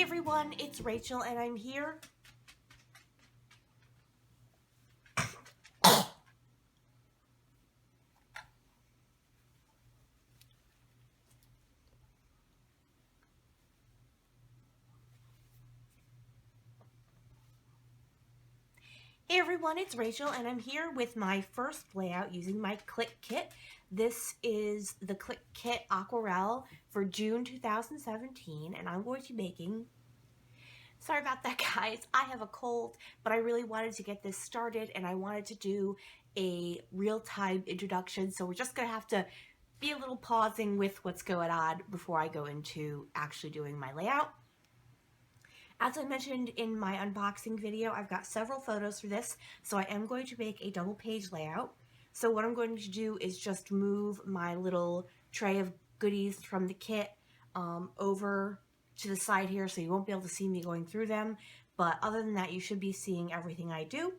everyone, it's Rachel and I'm here. Hey everyone, it's Rachel and I'm here with my first layout using my Clique Kit. This is the Clique Kit Aquarelle for June 2017 and I'm going to be making... Sorry about that, guys. I have a cold, but I really wanted to get this started and I wanted to do a real-time introduction, so we're just going to have to be a little pausing with what's going on before I go into actually doing my layout. As I mentioned in my unboxing video, I've got several photos for this, so I am going to make a double page layout. So what I'm going to do is just move my little tray of goodies from the kit over to the side here, so you won't be able to see me going through them, but other than that you should be seeing everything I do.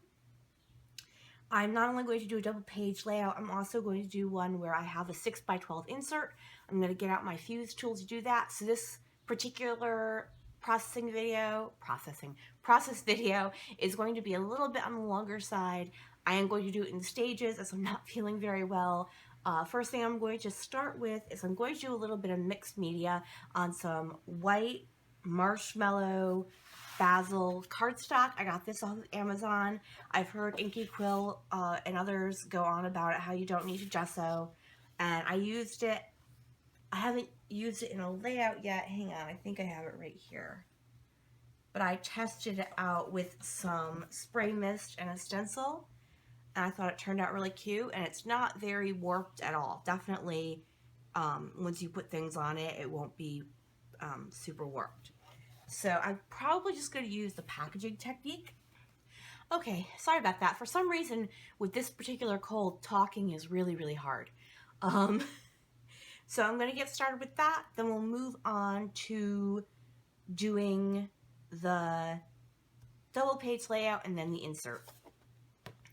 I'm not only going to do a double page layout, I'm also going to do one where I have a 6x12 insert. I'm going to get out my fuse tool to do that. So this particular process video is going to be a little bit on the longer side. I am going to do it in stages as I'm not feeling very well. First thing I'm going to start with is I'm going to do a little bit of mixed media on some white marshmallow basil cardstock. I got this off of Amazon. I've heard Inky Quill and others go on about it, how you don't need to gesso, and I used it. I haven't used it in a layout yet. Hang on, I think I have it right here. But I tested it out with some spray mist and a stencil, and I thought it turned out really cute, and it's not very warped at all. Definitely, once you put things on it, it won't be super warped. So I'm probably just going to use the packaging technique. Okay, sorry about that. For some reason, with this particular cold, talking is really, really hard. So I'm going to get started with that. Then we'll move on to doing the double page layout and then the insert.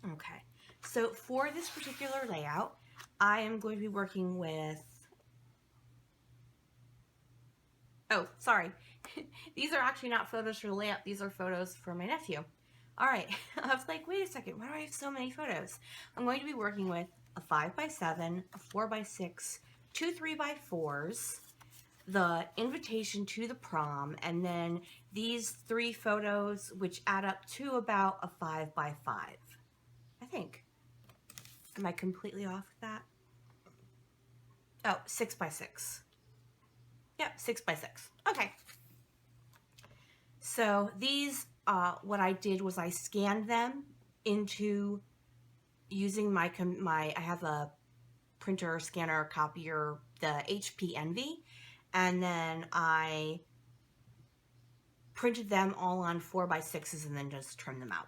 Okay, so for this particular layout, I am going to be working with... Oh, sorry. These are actually not photos for the layout. These are photos for my nephew. All right. I was like, wait a second. Why do I have so many photos? I'm going to be working with a 5x7, a 4x6, two 3x4s, the invitation to the prom, and then these 3 photos, which add up to about a 5x5. I think. Am I completely off with that? Oh, 6x6. Yep, 6x6. Okay. So these, what I did was I scanned them into using my I have a printer, scanner, copier, the HP Envy, and then I printed them all on 4x6s and then just trimmed them out.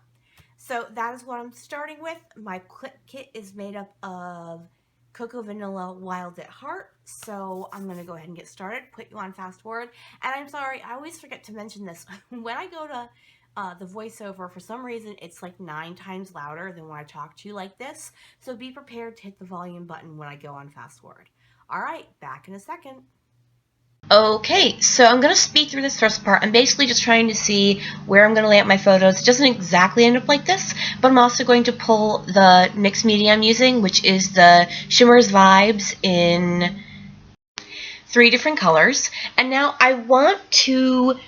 So that is what I'm starting with. My Clique Kit is made up of Cocoa Vanilla Wild at Heart, so I'm going to go ahead and get started, put you on fast forward. And I'm sorry, I always forget to mention this. When I go to the voiceover, for some reason, it's like 9 times louder than when I talk to you like this, so be prepared to hit the volume button when I go on fast forward. Alright, back in a second. Okay, so I'm going to speed through this first part. I'm basically just trying to see where I'm going to lay out my photos. It doesn't exactly end up like this, but I'm also going to pull the mixed media I'm using, which is the Shimmers Vibes in 3 different colors. And now I want to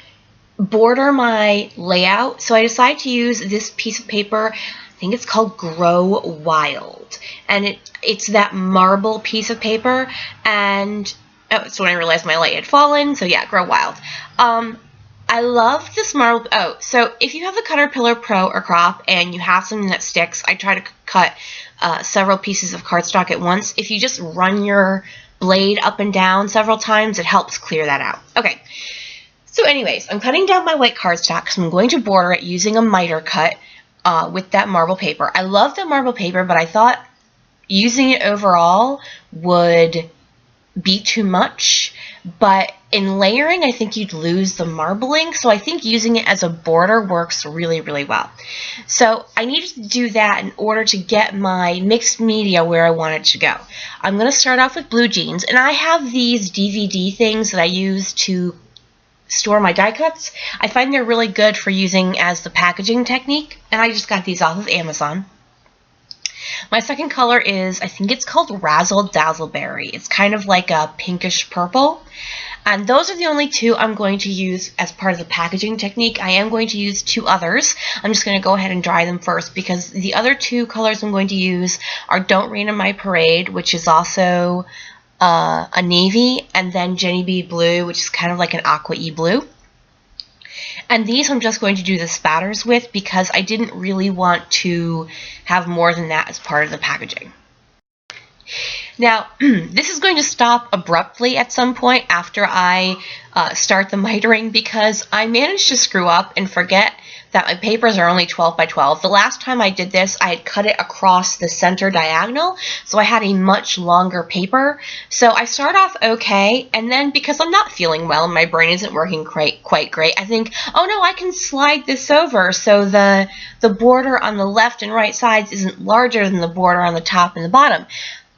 border my layout, so I decided to use this piece of paper. I think it's called Grow Wild, and it's that marble piece of paper, and oh, so when I realized my light had fallen, so yeah, Grow Wild. I love this marble. Oh, so if you have the Caterpillar Pro or Crop and you have something that sticks, I try to cut several pieces of cardstock at once. If you just run your blade up and down several times, it helps clear that out. Okay, so anyways, I'm cutting down my white cardstock because I'm going to border it using a miter cut with that marble paper. I love the marble paper, but I thought using it overall would be too much, but in layering I think you'd lose the marbling, so I think using it as a border works really, really well. So I needed to do that in order to get my mixed media where I want it to go. I'm going to start off with blue jeans, and I have these DVD things that I use to store my die cuts. I find they're really good for using as the packaging technique, and I just got these off of Amazon. My second color is, I think it's called Razzle Dazzleberry. It's kind of like a pinkish purple. And those are the only two I'm going to use as part of the packaging technique. I am going to use two others. I'm just going to go ahead and dry them first because the other two colors I'm going to use are Don't Rain on My Parade, which is also a navy, and then Jenny B Blue, which is kind of like an aqua-y blue. And these I'm just going to do the spatters with because I didn't really want to have more than that as part of the packaging. Now, this is going to stop abruptly at some point after I start the mitering because I managed to screw up and forget that my papers are only 12 by 12. The last time I did this, I had cut it across the center diagonal, so I had a much longer paper. So I start off okay, and then because I'm not feeling well, my brain isn't working quite great, I think, oh no, I can slide this over so the border on the left and right sides isn't larger than the border on the top and the bottom.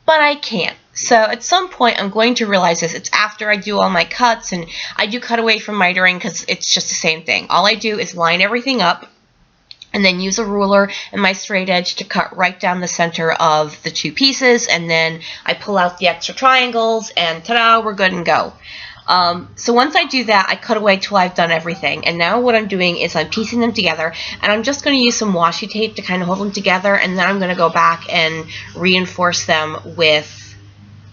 But I can't. So at some point I'm going to realize this. It's after I do all my cuts, and I do cut away from mitering because it's just the same thing. All I do is line everything up and then use a ruler and my straight edge to cut right down the center of the two pieces, and then I pull out the extra triangles and ta-da, we're good and go. So once I do that, I cut away till I've done everything, and now what I'm doing is I'm piecing them together, and I'm just going to use some washi tape to kind of hold them together, and then I'm going to go back and reinforce them with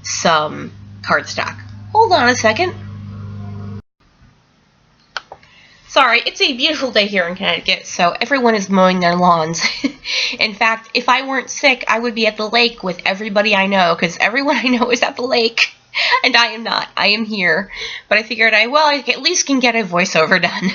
some cardstock. Hold on a second. Sorry, it's a beautiful day here in Connecticut, so everyone is mowing their lawns. In fact, if I weren't sick, I would be at the lake with everybody I know, because everyone I know is at the lake. And I am not. I am here. But I figured I at least can get a voiceover done.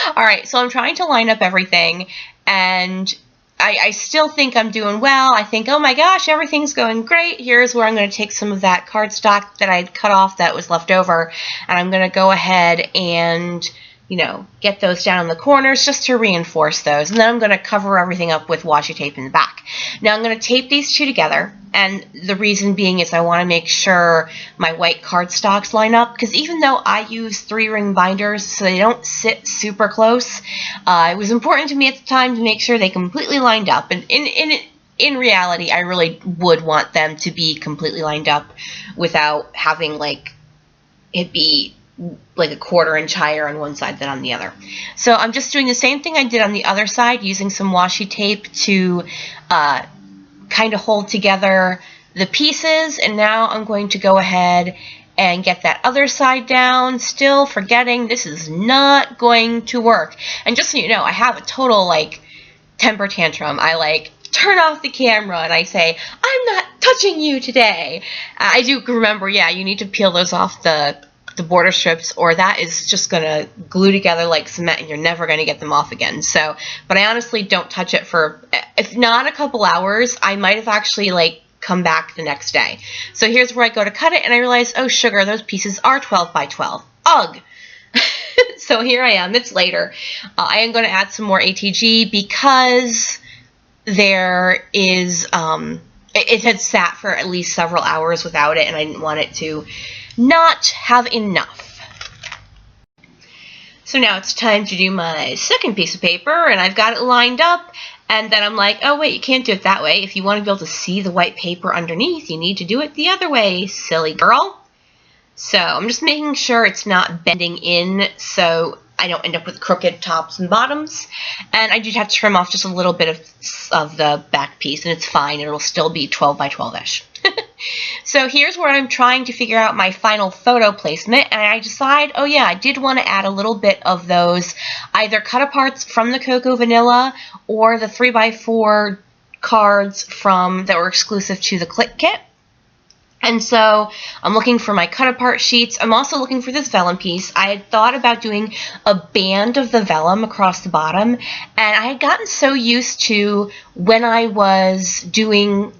Alright, so I'm trying to line up everything, and I still think I'm doing well. I think, oh my gosh, everything's going great. Here's where I'm going to take some of that cardstock that I'd cut off that was left over, and I'm going to go ahead and, you know, get those down in the corners just to reinforce those. And then I'm going to cover everything up with washi tape in the back. Now I'm going to tape these two together, and the reason being is I want to make sure my white cardstocks line up, because even though I use 3-ring binders so they don't sit super close, it was important to me at the time to make sure they completely lined up. And in reality, I really would want them to be completely lined up without having like it be like a 1/4 inch higher on one side than on the other. So I'm just doing the same thing I did on the other side, using some washi tape to kind of hold together the pieces, and now I'm going to go ahead and get that other side down, still forgetting this is not going to work. And just so you know, I have a total like temper tantrum. I like turn off the camera and I say, I'm not touching you today. I do remember, yeah, you need to peel those off the border strips, or that is just going to glue together like cement and you're never going to get them off again. So, but I honestly don't touch it for, if not a couple hours, I might have actually like come back the next day. So here's where I go to cut it, and I realize, oh sugar, those pieces are 12 by 12. Ugh! So here I am, it's later. I am going to add some more ATG because there is, it had sat for at least several hours without it, and I didn't want it to not have enough. So now it's time to do my second piece of paper, and I've got it lined up, and then I'm like, oh wait, you can't do it that way. If you want to be able to see the white paper underneath, you need to do it the other way, silly girl. So I'm just making sure it's not bending in so I don't end up with crooked tops and bottoms. And I do have to trim off just a little bit of the back piece, and it's fine. It'll still be 12 by 12-ish. So here's where I'm trying to figure out my final photo placement, and I decide, oh yeah, I did want to add a little bit of those either cut aparts from the Cocoa Vanilla or the 3x4 cards that were exclusive to the Clique Kit. And so I'm looking for my cut apart sheets. I'm also looking for this vellum piece. I had thought about doing a band of the vellum across the bottom, and I had gotten so used to when I was doing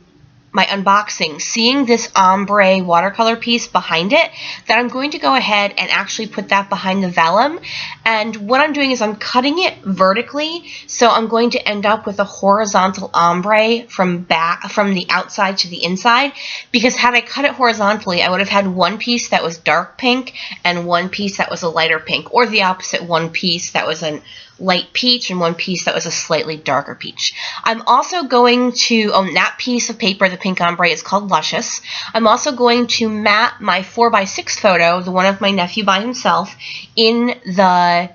my unboxing, seeing this ombre watercolor piece behind it, that I'm going to go ahead and actually put that behind the vellum. And what I'm doing is I'm cutting it vertically, so I'm going to end up with a horizontal ombre from the outside to the inside, because had I cut it horizontally, I would have had one piece that was dark pink and one piece that was a lighter pink, or the opposite, one piece that was a light peach and one piece that was a slightly darker peach. I'm also going to, on that piece of paper, the pink ombre is called Luscious. I'm also going to mat my 4x6 photo, the one of my nephew by himself, in the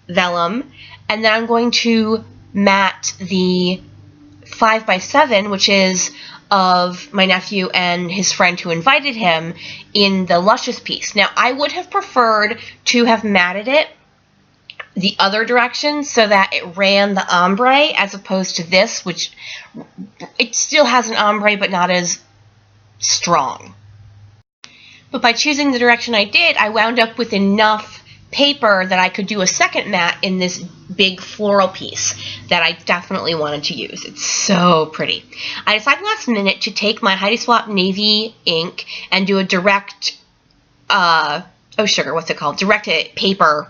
vellum, and then I'm going to mat the 5x7, which is of my nephew and his friend who invited him, in the Luscious piece. Now, I would have preferred to have matted it the other direction so that it ran the ombre, as opposed to this, which it still has an ombre but not as strong. But by choosing the direction I did, I wound up with enough paper that I could do a second mat in this big floral piece that I definitely wanted to use. It's so pretty. I decided last minute to take my Heidi Swapp Navy ink and do a direct, direct paper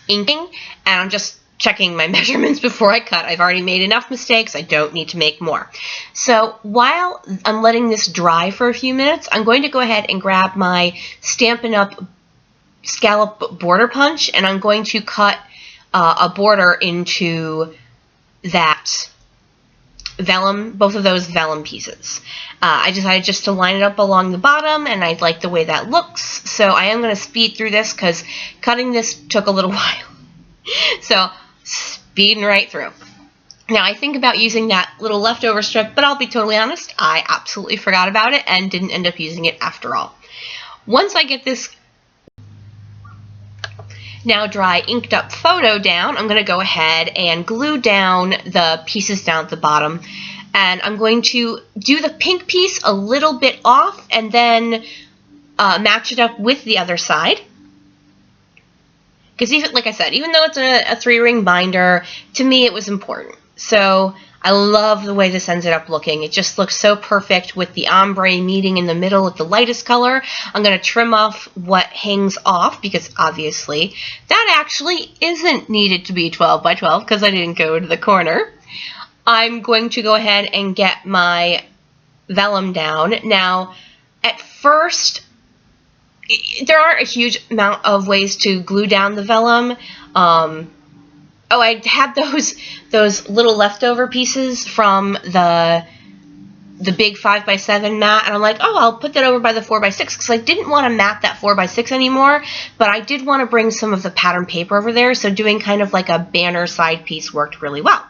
inking, and I'm just checking my measurements before I cut. I've already made enough mistakes. I don't need to make more. So while I'm letting this dry for a few minutes, I'm going to go ahead and grab my Stampin' Up! Scallop border punch, and I'm going to cut a border into that vellum, both of those vellum pieces. I decided just to line it up along the bottom, and I like the way that looks, so I am going to speed through this because cutting this took a little while. So, speeding right through. Now, I think about using that little leftover strip, but I'll be totally honest, I absolutely forgot about it and didn't end up using it after all. Once I get this now dry inked up photo down, I'm going to go ahead and glue down the pieces down at the bottom, and I'm going to do the pink piece a little bit off and then match it up with the other side. Because even, like I said, even though it's a 3-ring binder, to me it was important. So I love the way this ended up looking. It just looks so perfect with the ombre meeting in the middle at the lightest color. I'm going to trim off what hangs off, because obviously that actually isn't needed to be 12 by 12 because I didn't go to the corner. I'm going to go ahead and get my vellum down. Now, at first, there aren't a huge amount of ways to glue down the vellum. I had those little leftover pieces from the big 5x7 mat, and I'm like, oh, I'll put that over by the 4x6 because I didn't want to mat that 4x6 anymore, but I did want to bring some of the pattern paper over there, so doing kind of like a banner side piece worked really well.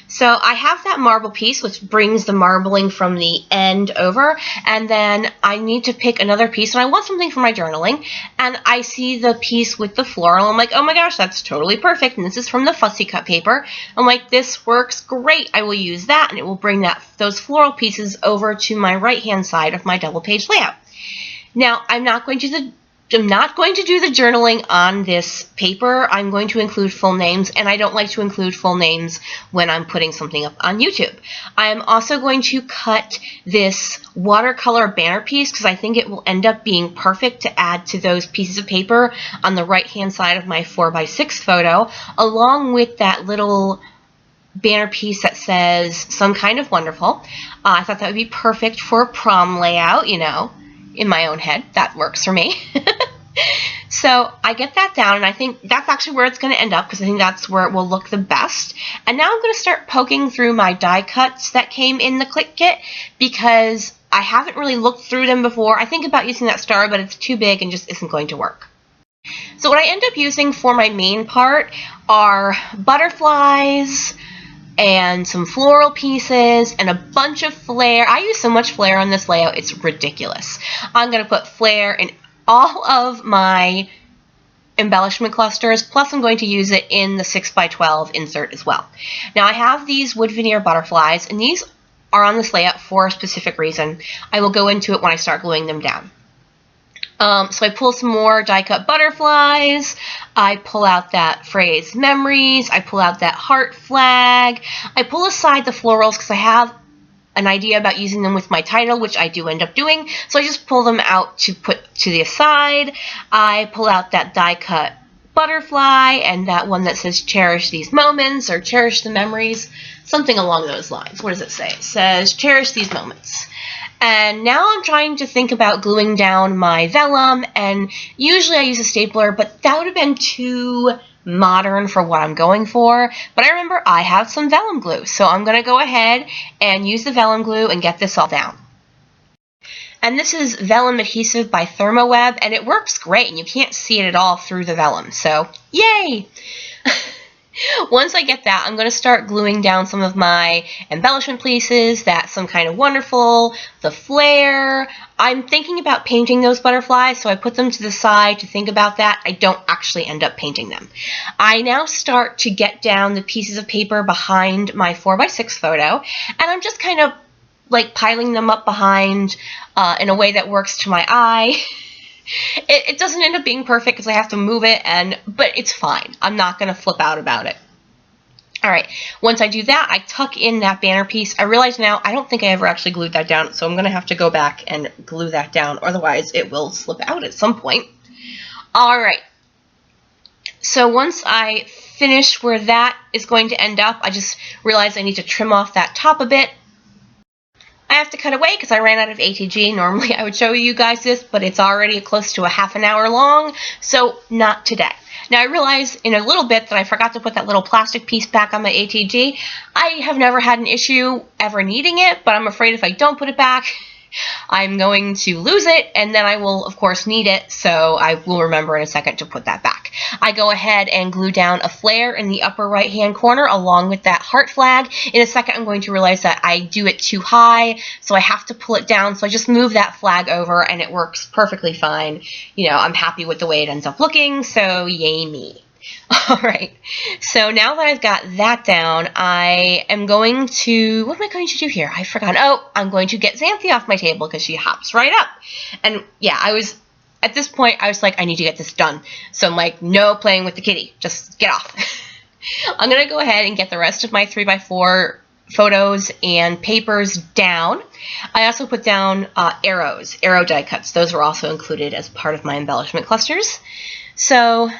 So I have that marble piece, which brings the marbling from the end over, and then I need to pick another piece, and I want something for my journaling, and I see the piece with the floral. I'm like, oh my gosh, that's totally perfect, and this is from the fussy cut paper. I'm like, this works great. I will use that, and it will bring those floral pieces over to my right-hand side of my double-page layout. Now, I'm not going to do the journaling on this paper. I'm going to include full names, and I don't like to include full names when I'm putting something up on YouTube. I'm also going to cut this watercolor banner piece because I think it will end up being perfect to add to those pieces of paper on the right-hand side of my 4x6 photo, along with that little banner piece that says "Some Kind of Wonderful." I thought that would be perfect for a prom layout, you know, in my own head. That works for me. So I get that down, and I think that's actually where it's going to end up because I think that's where it will look the best. And now I'm going to start poking through my die cuts that came in the Clique Kit because I haven't really looked through them before. I think about using that star, but it's too big and just isn't going to work. So what I end up using for my main part are butterflies and some floral pieces and a bunch of flair. I use so much flair on this layout, it's ridiculous. I'm going to put flair in all of my embellishment clusters, plus I'm going to use it in the 6x12 insert as well. Now I have these wood veneer butterflies, and these are on this layout for a specific reason. I will go into it when I start gluing them down. So I pull some more die cut butterflies, I pull out that phrase memories, I pull out that heart flag, I pull aside the florals because I have an idea about using them with my title, which I do end up doing, so I just pull them out to put to the side. I pull out that die cut butterfly and that one that says cherish these moments or cherish the memories, something along those lines. What does it say? It says cherish these moments. And now I'm trying to think about gluing down my vellum, and usually I use a stapler, but that would have been too modern for what I'm going for. But I remember I have some vellum glue, so I'm going to go ahead and use the vellum glue and get this all down. And this is vellum adhesive by Thermoweb, and it works great, and you can't see it at all through the vellum, so yay! Once I get that, I'm going to start gluing down some of my embellishment pieces, that Some Kind of Wonderful, the flare. I'm thinking about painting those butterflies, so I put them to the side to think about that. I don't actually end up painting them. I now start to get down the pieces of paper behind my 4x6 photo, and I'm just kind of like piling them up behind in a way that works to my eye. It doesn't end up being perfect because I have to move it, but it's fine. I'm not going to flip out about it. Alright, once I do that, I tuck in that banner piece. I realize now I don't think I ever actually glued that down, so I'm going to have to go back and glue that down, otherwise it will slip out at some point. Alright, so once I finish where that is going to end up, I just realized I need to trim off that top a bit. I have to cut away because I ran out of ATG. Normally I would show you guys this, but it's already close to a half an hour long, so not today. Now I realize in a little bit that I forgot to put that little plastic piece back on my ATG. I have never had an issue ever needing it, but I'm afraid if I don't put it back, I'm going to lose it, and then I will, of course, need it, so I will remember in a second to put that back. I go ahead and glue down a flare in the upper right-hand corner along with that heart flag. In a second, I'm going to realize that I do it too high, so I have to pull it down, so I just move that flag over, and it works perfectly fine. You know, I'm happy with the way it ends up looking, so yay me. Alright, so now that I've got that down, I am going to, what am I going to do here? I forgot. Oh, I'm going to get Xanthi off my table because she hops right up. And yeah, at this point, I was like, I need to get this done. So I'm like, no playing with the kitty, just get off. I'm going to go ahead and get the rest of my 3x4 photos and papers down. I also put down arrow die cuts. Those were also included as part of my embellishment clusters. So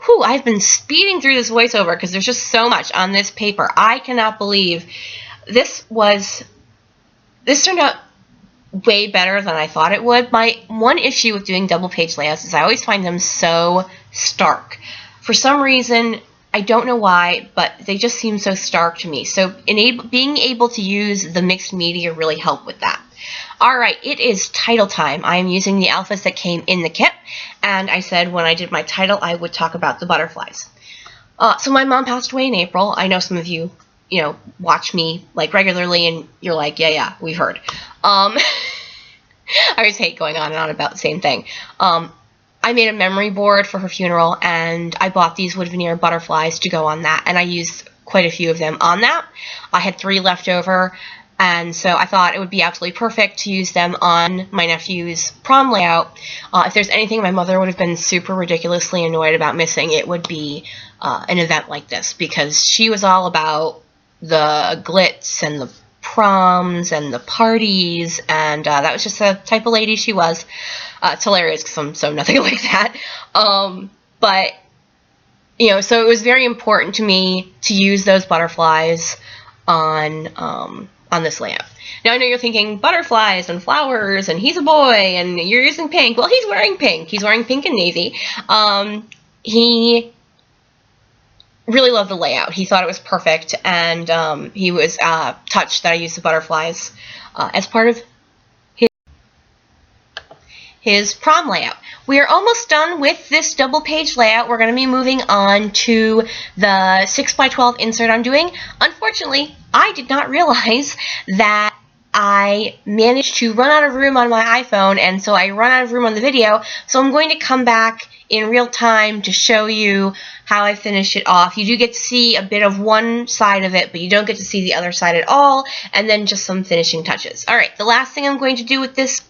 whew, I've been speeding through this voiceover because there's just so much on this paper. I cannot believe this turned out way better than I thought it would. My one issue with doing double page layouts is I always find them so stark. For some reason, I don't know why, but they just seem so stark to me. So being able to use the mixed media really helped with that. Alright, it is title time. I am using the alphas that came in the kit, and I said when I did my title I would talk about the butterflies. So my mom passed away in April. I know some of you, watch me like regularly and you're like, yeah, we've heard. I always hate going on and on about the same thing. I made a memory board for her funeral, and I bought these wood veneer butterflies to go on that, and I used quite a few of them on that. I had 3 left over, and so I thought it would be absolutely perfect to use them on my nephew's prom layout. If there's anything my mother would have been super ridiculously annoyed about missing, it would be an event like this, because she was all about the glitz and the proms and the parties, and that was just the type of lady she was. It's hilarious because I'm so nothing like that. But, so it was very important to me to use those butterflies on this layout. Now I know you're thinking butterflies and flowers and he's a boy and you're using pink. Well, he's wearing pink. He's wearing pink and navy. He really loved the layout. He thought it was perfect, and he was touched that I used the butterflies as part of his prom layout. We are almost done with this double page layout. We're going to be moving on to the 6x12 insert I'm doing. Unfortunately, I did not realize that I managed to run out of room on my iPhone, and so I run out of room on the video, so I'm going to come back in real time to show you how I finish it off. You do get to see a bit of one side of it, but you don't get to see the other side at all, and then just some finishing touches. Alright, the last thing I'm going to do with this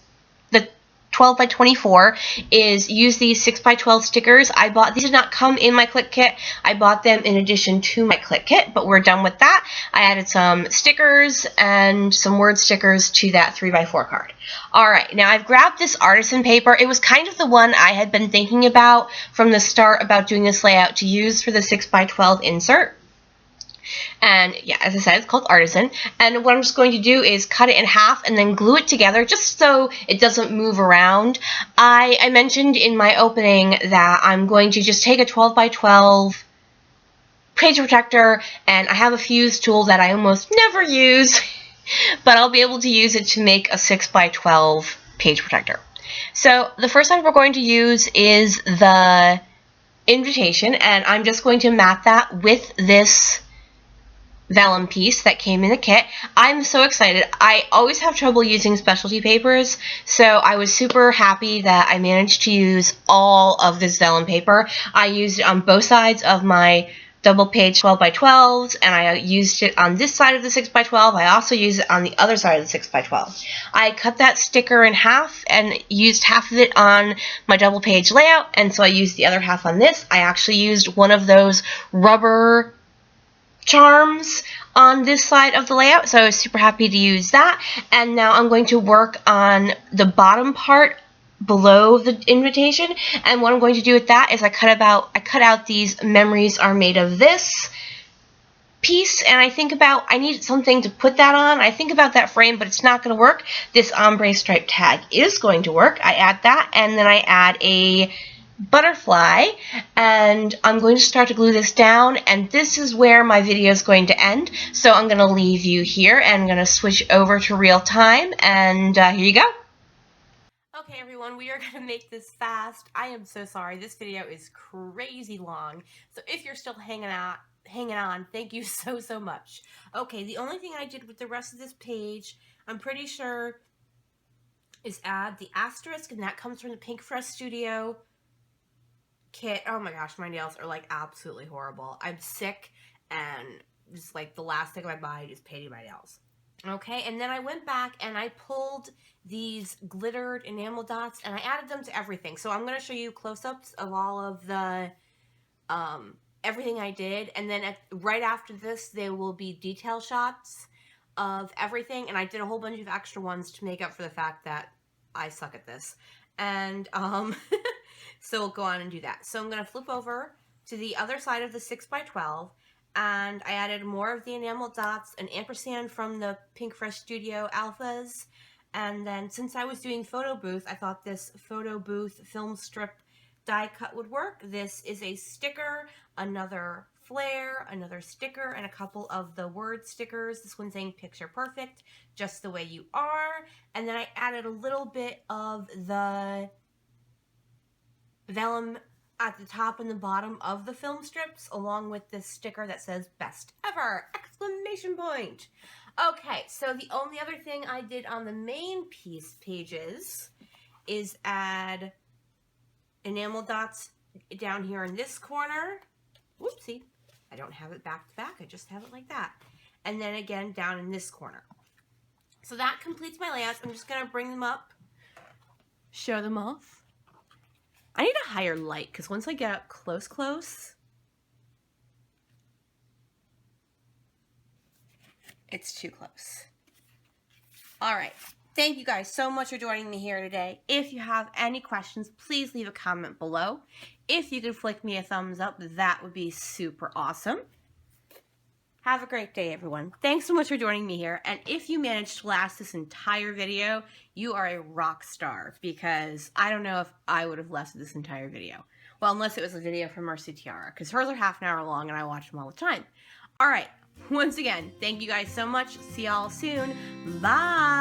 12 by 24 is use these 6 by 12 stickers. These did not come in my Clique Kit. I bought them in addition to my Clique Kit, but we're done with that. I added some stickers and some word stickers to that 3 by 4 card. Alright, now I've grabbed this artisan paper. It was kind of the one I had been thinking about from the start about doing this layout to use for the 6 by 12 insert. And yeah, as I said, it's called Artisan. And what I'm just going to do is cut it in half and then glue it together just so it doesn't move around. I mentioned in my opening that I'm going to just take a 12 by 12 page protector, and I have a fuse tool that I almost never use, but I'll be able to use it to make a 6 by 12 page protector. So the first side we're going to use is the invitation, and I'm just going to map that with this vellum piece that came in the kit. I'm so excited. I always have trouble using specialty papers, so I was super happy that I managed to use all of this vellum paper. I used it on both sides of my double page 12 by 12s, and I used it on this side of the 6 by 12. I also used it on the other side of the 6 by 12. I cut that sticker in half and used half of it on my double page layout, and so I used the other half on this. I actually used one of those rubber charms on this side of the layout, so I was super happy to use that. And now I'm going to work on the bottom part below the invitation, and what I'm going to do with that is I cut out these memories are made of this piece, and I need something to put that on. I think about that frame, but it's not going to work. This ombre stripe tag is going to work. I add that, and then I add a butterfly, and I'm going to start to glue this down, and this is where my video is going to end. So I'm going to leave you here and I'm going to switch over to real time, and here you go. Okay everyone, we are going to make this fast. I am so sorry, this video is crazy long, so if you're still hanging on, thank you so much. Okay, the only thing I did with the rest of this page, I'm pretty sure, is add the asterisk, and that comes from the Pink Fresh Studio kit. Oh my gosh, my nails are like absolutely horrible. I'm sick, and just like the last thing on my mind is painting my nails. Okay, and then I went back and I pulled these glittered enamel dots and I added them to everything. So I'm going to show you close-ups of all of the everything I did, and then right after this there will be detail shots of everything, and I did a whole bunch of extra ones to make up for the fact that I suck at this. And so we'll go on and do that. So I'm going to flip over to the other side of the 6 by 12, and I added more of the enamel dots, an ampersand from the Pink Fresh Studio Alphas, and then since I was doing photo booth, I thought this photo booth film strip die cut would work. This is a sticker, another flare, another sticker, and a couple of the word stickers. This one's saying picture perfect, just the way you are. And then I added a little bit of the vellum at the top and the bottom of the film strips, along with this sticker that says best ever! Exclamation point! Okay, so the only other thing I did on the main piece pages is add enamel dots down here in this corner. Whoopsie, I don't have it back to back, I just have it like that. And then again down in this corner. So that completes my layouts. I'm just going to bring them up, show them off. I need a higher light because once I get up close, it's too close. All right. Thank you guys so much for joining me here today. If you have any questions, please leave a comment below. If you could flick me a thumbs up, that would be super awesome. Have a great day, everyone. Thanks so much for joining me here. And if you managed to last this entire video, you are a rock star, because I don't know if I would have lasted this entire video. Well, unless it was a video from Mercy Tiara, because hers are half an hour long and I watch them all the time. All right. Once again, thank you guys so much. See y'all soon. Bye.